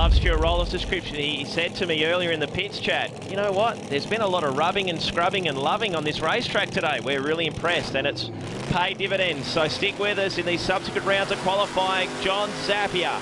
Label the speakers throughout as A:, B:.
A: love Stuart Roller's description. He said to me earlier in the pits chat, you know what, there's been a lot of rubbing and scrubbing and loving on this racetrack today. We're really impressed and it's paid dividends. So stick with us in these subsequent rounds of qualifying. John Zappia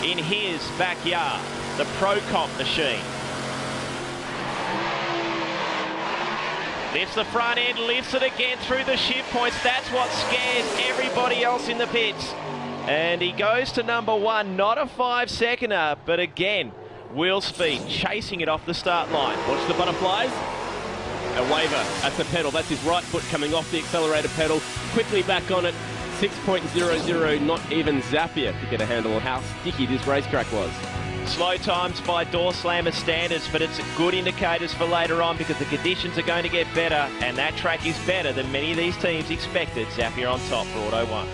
A: in his backyard, the Procomp machine. Lifts the front end, lifts it again through the shift points. That's what scares everybody else in the pits. And he goes to number one, not a 5-seconder, but again, wheel speed, chasing it off the start line.
B: Watch the butterflies. A waiver at the pedal. That's his right foot coming off the accelerator pedal. Quickly back on it. 6.00, not even Zappia could get a handle on how sticky this racetrack was.
A: Slow times by door slammer standards, but it's good indicators for later on because the conditions are going to get better, and that track is better than many of these teams expected. Zappia on top for Auto 1.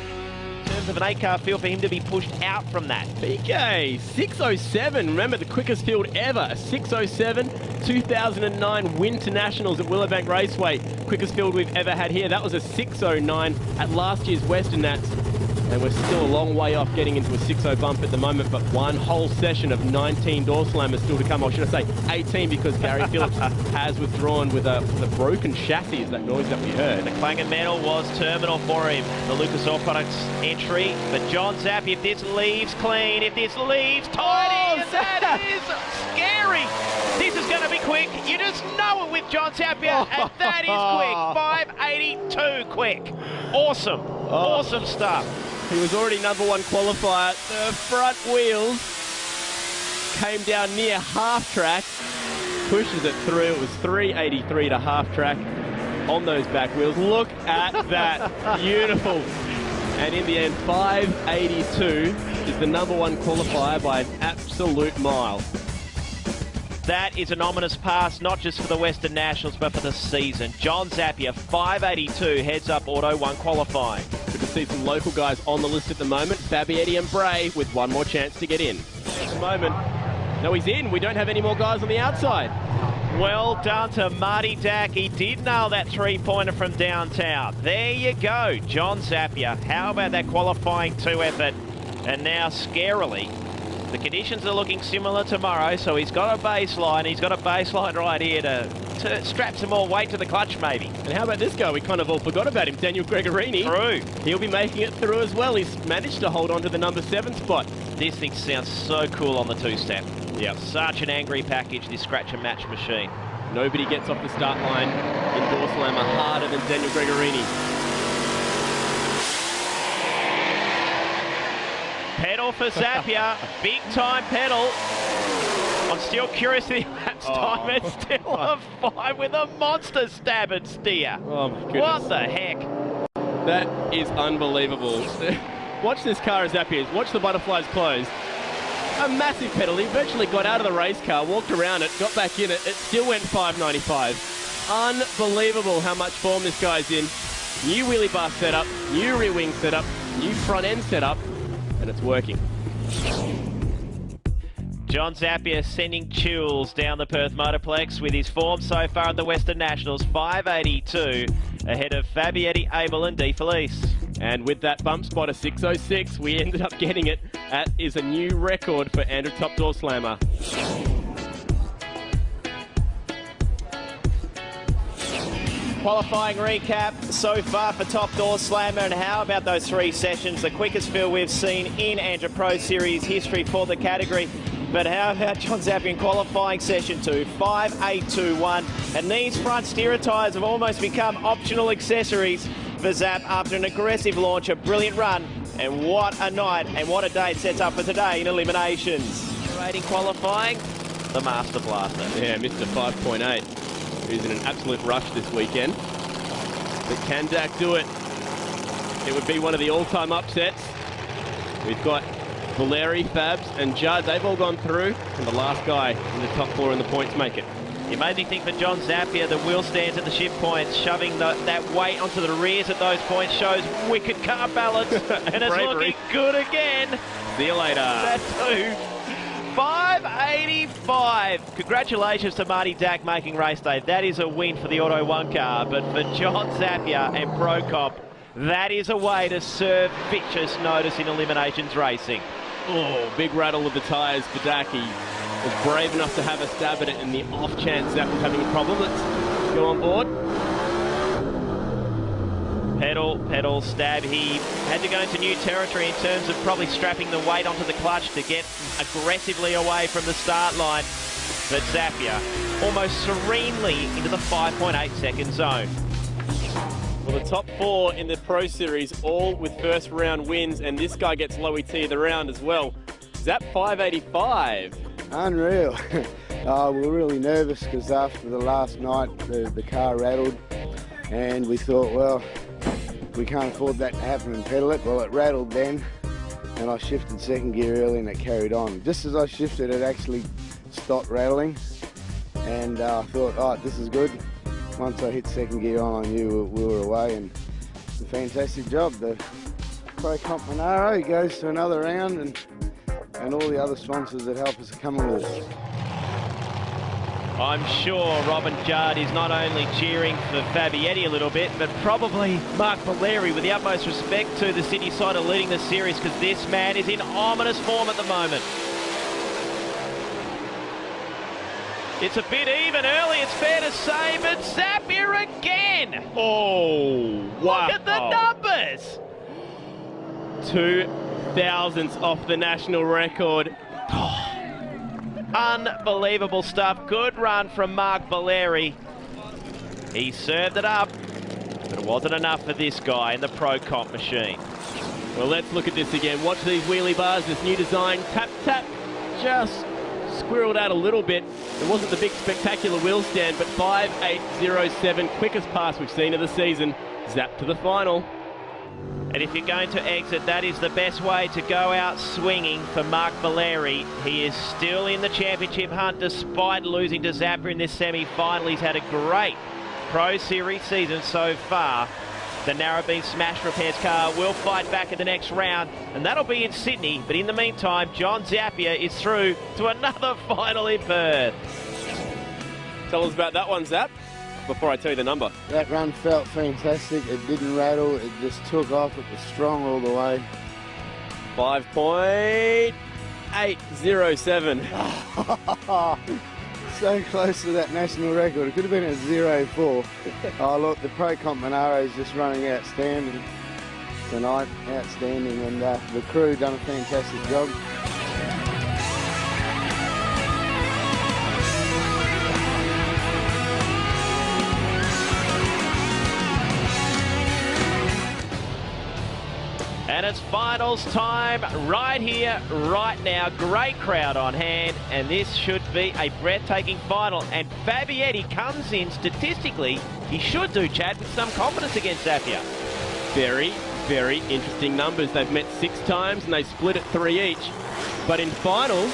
A: In terms of an 8-car feel for him to be pushed out from that.
B: PK, 6:07. Remember, the quickest field ever. 6:07, 2009 Winternationals at Willowbank Raceway. Quickest field we've ever had here. That was a 6:09 at last year's Western Nats. And we're still a long way off getting into a 6.0 bump at the moment, but one whole session of 19 door slammers still to come. Or should I say 18, because Gary Phillips has withdrawn with a broken chassis, is that noise that we heard.
A: The Clang and Metal was terminal for him. The Lucas Oil Products entry. But John Zappia, if this leaves clean, if this leaves tidy, that is scary. This is going to be quick. You just know it with John Zappia, and that is quick. 5.82 quick. Awesome. Awesome stuff.
B: He was already number one qualifier. The front wheels came down near half track, pushes it through. It was 383 to half track on those back wheels. Look at that. Beautiful. And in the end, 582 is the number one qualifier by an absolute mile.
A: That is an ominous pass, not just for the Western Nationals, but for the season. John Zappia, 582, heads up Auto 1 qualifying.
B: Good to see some local guys on the list at the moment. Fabietti and Bray with one more chance to get in. At the moment, no, he's in. We don't have any more guys on the outside.
A: Well done to Marty Dack. He did nail that three-pointer from downtown. There you go, John Zappia. How about that qualifying 2 effort? And now, scarily, the conditions are looking similar tomorrow, so he's got a baseline. He's got a baseline right here to strap some more weight to the clutch, maybe.
B: And how about this guy? We kind of all forgot about him, Daniel Gregorini.
A: True.
B: He'll be making it through as well. He's managed to hold on to the number 7 spot.
A: This thing sounds so cool on the 2-step.
B: Yep.
A: Such an angry package, this scratch and match machine.
B: Nobody gets off the start line in door slammer harder than Daniel Gregorini.
A: Pedal for Zappia, big time pedal. I'm still curious the elapsed time. It's still a 5 with a monster stab and steer.
B: Oh my goodness.
A: What the heck?
B: That is unbelievable. Watch this car as Zappia is. Watch the butterflies close. A massive pedal. He virtually got out of the race car, walked around it, got back in it. It still went 595. Unbelievable how much form this guy's in. New wheelie bar setup, new rear wing setup, new front end setup, and it's working.
A: John Zappia sending chills down the Perth Motorplex with his form so far at the Western Nationals, 582, ahead of Fabietti, Abel and De Felice.
B: And with that bump spot of 606, we ended up getting it. That is a new record for Andrew Top Door Slammer.
A: Qualifying recap so far for Top Door Slammer, and how about those 3 sessions? The quickest field we've seen in Andrew Pro Series history for the category. But how about John Zappia in qualifying session 2, 5.821, and these front steerer tyres have almost become optional accessories for Zap after an aggressive launch, a brilliant run, and what a night and what a day it sets up for today in eliminations. Rating qualifying, the Master Blaster.
B: Yeah, Mr. 5.8, who's in an absolute rush this weekend. But can Dak do it? It would be one of the all-time upsets. We've got Valeri, Fabs, and Judd. They've all gone through, and the last guy in the top 4 in the points make it.
A: It made me think for John Zappia, the wheel stands at the shift points, shoving that weight onto the rears at those points shows wicked car balance, and it's looking good again.
B: See you later.
A: That too. 585. Congratulations to Marty Dack making race day. That is a win for the Auto 1 car, but for John Zappia and Procomp, that is a way to serve vicious notice in eliminations racing.
B: Oh, big rattle of the tyres for Dak. He was brave enough to have a stab at it in the off chance Zap was having a problem. Let's go on board.
A: Pedal, stab. He had to go into new territory in terms of probably strapping the weight onto the clutch to get aggressively away from the start line. But Zappia almost serenely into the 5.8 second zone.
B: Well, the top 4 in the Pro Series, all with first round wins, and this guy gets low ET of the round as well. Zap 585.
C: Unreal. We were really nervous because after the last night, the car rattled, and we thought, well, we can't afford that to happen and pedal it. Well, it rattled then, and I shifted second gear early and it carried on. Just as I shifted, it actually stopped rattling, and I thought, oh, this is good. Once I hit second gear on, I knew we were away, and it's a fantastic job. The Procomp Manaro goes to another round, and all the other sponsors that help us are coming with us.
A: I'm sure Robin Judd is not only cheering for Fabietti a little bit, but probably Mark Valeri, with the utmost respect to the City side of leading the series, because this man is in ominous form at the moment. It's a bit even early, it's fair to say, but Zappia again!
B: Oh, wow.
A: Look at the numbers!
B: 2 thousandths off the national record.
A: Unbelievable stuff. Good run from Mark Valeri. He served it up, but it wasn't enough for this guy in the Procomp machine.
B: Well, let's look at this again. Watch these wheelie bars, this new design. Tap, tap, just squirreled out a little bit. It wasn't the big spectacular wheel stand, but 5.807, quickest pass we've seen of the season. Zap to the final.
A: And if you're going to exit, that is the best way to go out swinging for Mark Valeri. He is still in the championship hunt despite losing to Zappia in this semi-final. He's had a great Pro Series season so far. The Narrabeen Smash Repairs car will fight back in the next round, and that'll be in Sydney. But in the meantime, John Zappia is through to another final in Perth.
B: Tell us about that one, Zap, before I tell you the number.
C: That run felt fantastic. It didn't rattle. It just took off. It was strong all the way.
B: 5.807.
C: So close to that national record. It could have been a 0.4. Oh, look, the Procomp Manaro is just running outstanding tonight. Outstanding. And the crew done a fantastic job.
A: And it's finals time right here, right now. Great crowd on hand, and this should be a breathtaking final. And Fabietti comes in, statistically, he should do, Chad, with some confidence against Zappia.
B: Very, very interesting numbers. They've met 6 times and they split at 3 each. But in finals,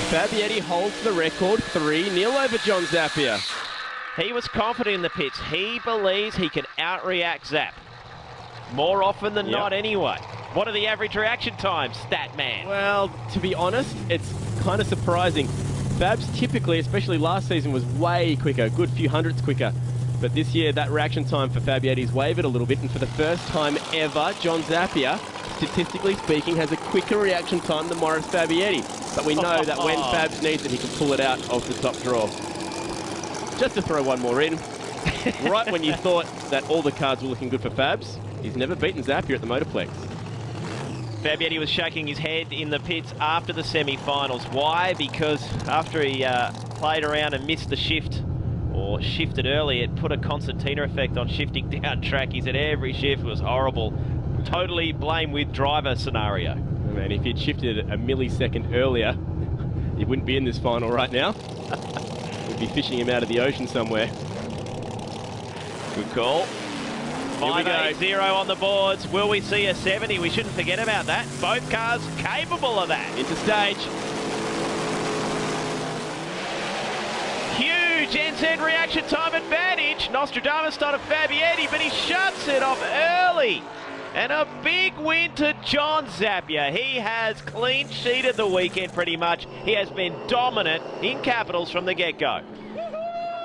B: Fabietti holds the record 3-0 over John Zappia.
A: He was confident in the pits. He believes he can outreact Zap. More often than not anyway. What are the average reaction times, stat man?
B: Well, to be honest, it's kind of surprising. Fabs typically, especially last season, was way quicker, a good few hundredths quicker. But this year, that reaction time for Fabietti's wavered a little bit, and for the first time ever, John Zappia, statistically speaking, has a quicker reaction time than Maurice Fabietti. But we know that when Fabs needs it, he can pull it out of the top draw. Just to throw one more in, right when you thought that all the cards were looking good for Fabs, he's never beaten Zappia at the Motorplex.
A: Fabietti was shaking his head in the pits after the semi-finals. Why? Because after he played around and missed the shift, or shifted early, it put a concertina effect on shifting down track. He said every shift was horrible. Totally blame with driver scenario.
B: Man, if he'd shifted a millisecond earlier, he wouldn't be in this final right now. We'd be fishing him out of the ocean somewhere.
A: Good call. 5.80 on the boards. Will we see a 70? We shouldn't forget about that. Both cars capable of that.
B: Into stage.
A: Huge end reaction time advantage. Nostradamus started Fabietti, but he shuts it off early. And a big win to John Zappia. He has clean sheeted the weekend pretty much. He has been dominant in capitals from the get-go.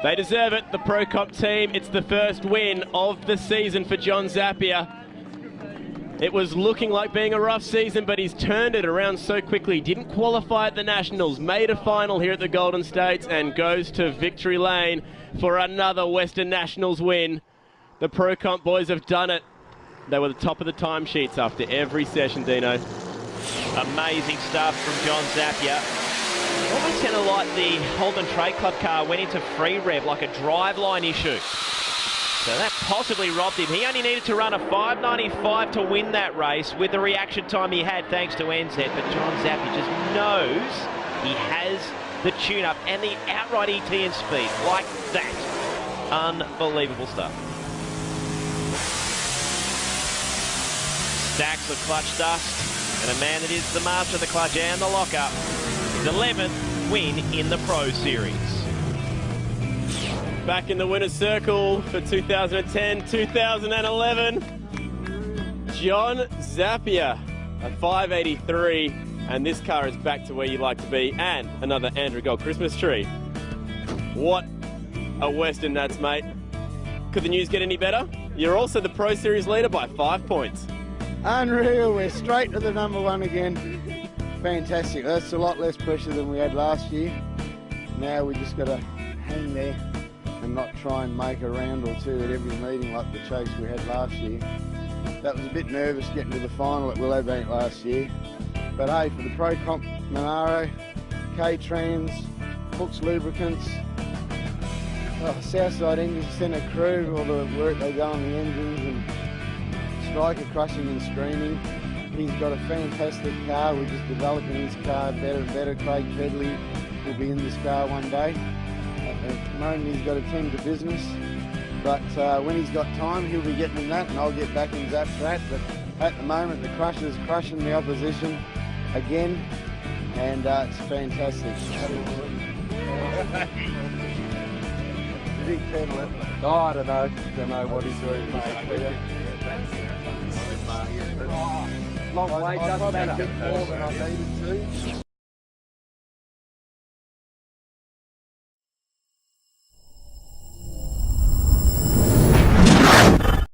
B: They deserve it, the Procomp team. It's the first win of the season for John Zappia. It was looking like being a rough season, but he's turned it around so quickly. Didn't qualify at the Nationals, made a final here at the Golden States, and goes to victory lane for another Western Nationals win. The Procomp boys have done it. They were the top of the timesheets after every session, Dino.
A: Amazing stuff from John Zappia. Almost sounded like the Holden Trade Club car went into free rev, like a driveline issue. So that possibly robbed him. He only needed to run a 5.95 to win that race with the reaction time he had thanks to NZ. But John Zappia just knows he has the tune-up and the outright ET and speed like that. Unbelievable stuff. Stacks of clutch dust, and a man that is the master of the clutch and the lockup. His 11th win in the Pro Series.
B: Back in the winner's circle for 2010-2011, John Zappia, a 583, and this car is back to where you'd like to be, and another Andrew Gold Christmas tree. What a Western Nats, mate. Could the news get any better? You're also the Pro Series leader by 5 points.
C: Unreal, we're straight to the #1 again. Fantastic, that's a lot less pressure than we had last year. Now we just got to hang there and not try and make a round or two at every meeting like the chase we had last year. That was a bit nervous getting to the final at Willowbank last year. But hey, for the Procomp Manaro, K-Trans, Hooks Lubricants, Southside Engine Centre crew, all the work they do on the engines, and Striker crushing and screaming. He's got a fantastic car. We're just developing his car better and better. Craig Pedley will be in this car one day. At the moment he's got a 10 to business, but when he's got time he'll be getting in that, and I'll get back in Zap Strat. But at the moment the Crusher's crushing the opposition again, and it's fantastic. Big pedal. Oh, I don't know what he's doing. Long way, doesn't matter. More than I needed to.